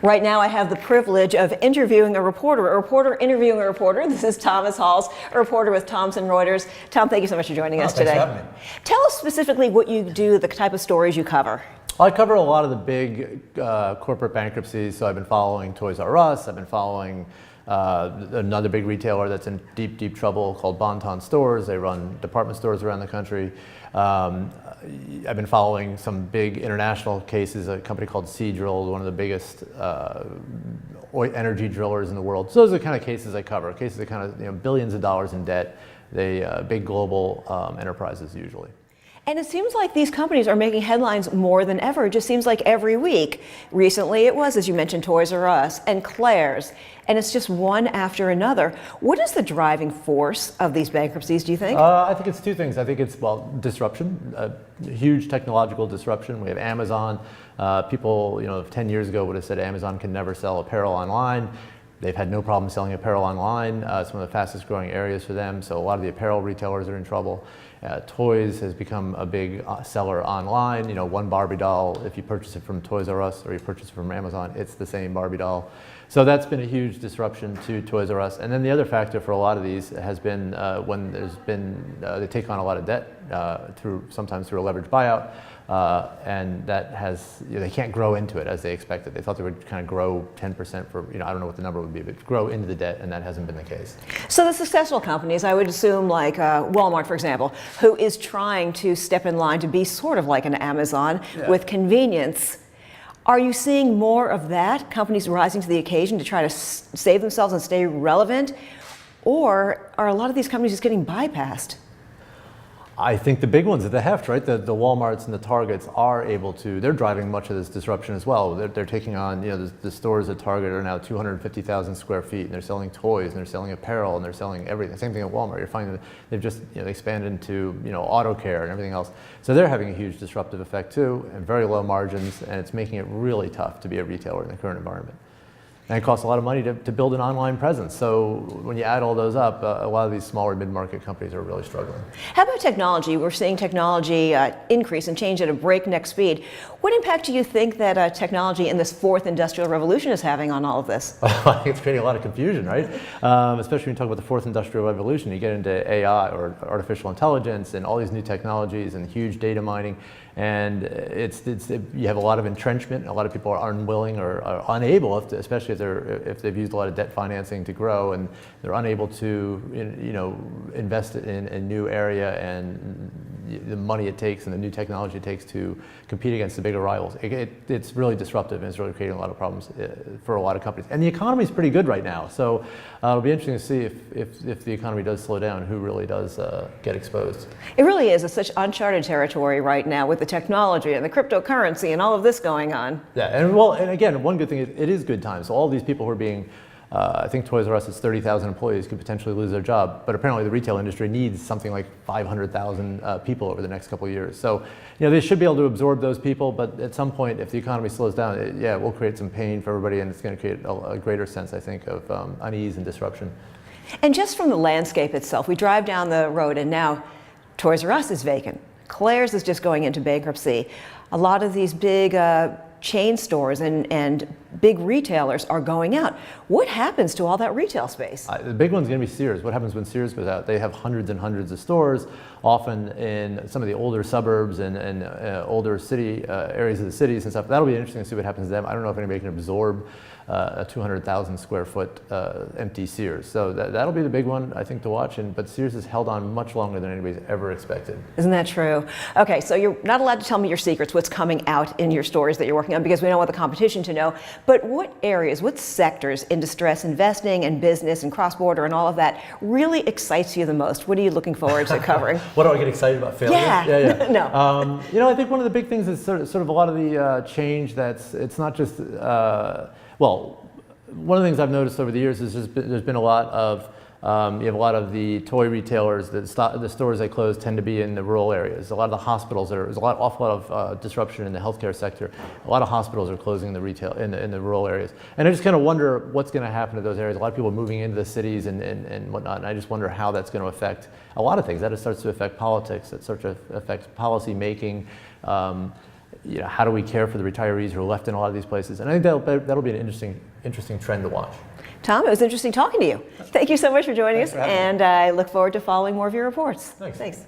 Right now I have the privilege of interviewing a reporter interviewing a reporter. This is Thomas Hals, a reporter with Thomson Reuters. Tom, thank you so much for joining us today. Thanks for having me. Tell us specifically what you do, the type of stories you cover. I cover a lot of the big corporate bankruptcies, so I've been following Toys R Us, I've been following another big retailer that's in deep, deep trouble called Bon-Ton Stores. They run department stores around the country. I've been following some big international cases, a company called Seadrill, one of the biggest energy drillers in the world. So those are the kind of cases I cover, cases that kind of, billions of dollars in debt. They big global enterprises usually. And it seems like these companies are making headlines more than ever. It just seems like every week. Recently it was, as you mentioned, Toys R Us and Claire's, and it's just one after another. What is the driving force of these bankruptcies, do you think? I think it's two things. I think it's, disruption, huge technological disruption. We have Amazon. People, 10 years ago would have said Amazon can never sell apparel online. They've had no problem selling apparel online. It's one of the fastest growing areas for them, so a lot of the apparel retailers are in trouble. Toys has become a big seller online. One Barbie doll, if you purchase it from Toys R Us or you purchase it from Amazon, it's the same Barbie doll. So that's been a huge disruption to Toys R Us. And then the other factor for a lot of these has been when there's been, they take on a lot of debt sometimes through a leveraged buyout. And that has, they can't grow into it as they expected. They thought they would kind of grow 10% for, I don't know what the number would be, but grow into the debt, and that hasn't been the case. So the successful companies, I would assume like Walmart, for example, who is trying to step in line to be sort of like an Amazon with convenience. Are you seeing more of that, companies rising to the occasion to try to save themselves and stay relevant? Or are a lot of these companies just getting bypassed? I think the big ones at the heft, right? The Walmarts and the Targets are able to, they're driving much of this disruption as well. They're taking on, the stores at Target are now 250,000 square feet, and they're selling toys, and they're selling apparel, and they're selling everything. Same thing at Walmart. You're finding that they've just, expanded into, auto care and everything else. So they're having a huge disruptive effect too, and very low margins, and it's making it really tough to be a retailer in the current environment. And it costs a lot of money to build an online presence. So when you add all those up, a lot of these smaller mid-market companies are really struggling. How about technology? We're seeing technology increase and change at a breakneck speed. What impact do you think that technology in this fourth industrial revolution is having on all of this? I think it's creating a lot of confusion, right? Especially when you talk about the fourth industrial revolution, you get into AI or artificial intelligence and all these new technologies and huge data mining. And you have a lot of entrenchment. A lot of people are unwilling or are unable, especially if they've used a lot of debt financing to grow, and they're unable to invest in a new area and the money it takes and the new technology it takes to compete against the bigger rivals. It's really disruptive, and it's really creating a lot of problems for a lot of companies. And the economy is pretty good right now, so it'll be interesting to see if the economy does slow down, who really does get exposed. It really is. It's such uncharted territory right now with the technology and the cryptocurrency and all of this going on. Yeah, and again, one good thing, it is good times. So all these people who are being, I think Toys R Us has 30,000 employees, could potentially lose their job, but apparently the retail industry needs something like 500,000 people over the next couple of years. So, they should be able to absorb those people, but at some point, if the economy slows down, it will create some pain for everybody, and it's going to create a greater sense, I think, of unease and disruption. And just from the landscape itself, we drive down the road, and now Toys R Us is vacant. Claire's is just going into bankruptcy. A lot of these big chain stores and big retailers are going out. What happens to all that retail space? The big one's going to be Sears. What happens when Sears goes out? They have hundreds and hundreds of stores, often in some of the older suburbs and older city areas of the cities and stuff. That'll be interesting to see what happens to them. I don't know if anybody can absorb a 200,000 square foot empty Sears. So that'll be the big one, I think, to watch. But Sears has held on much longer than anybody's ever expected. Isn't that true? Okay, so you're not allowed to tell me your secrets, what's coming out in your stores that you're working on, because we don't want the competition to know. But what areas, what sectors in distress investing and business and cross-border and all of that really excites you the most? What are you looking forward to covering? What do I get excited about? Failure? Yeah. No. I think one of the big things is sort of a lot of the change it's not just, one of the things I've noticed over the years is there's been a lot of, you have a lot of the toy retailers, the stores they close tend to be in the rural areas. A lot of the hospitals, there's an awful lot of disruption in the healthcare sector. A lot of hospitals are closing the retail in the rural areas. And I just kind of wonder what's going to happen to those areas. A lot of people are moving into the cities and whatnot, and I just wonder how that's going to affect a lot of things. That starts to affect politics, that starts to affect policy making. how do we care for the retirees who are left in a lot of these places? And I think that'll be an interesting trend to watch. Tom, it was interesting talking to you. Thank you so much for joining us, and I look forward to following more of your reports. Thanks.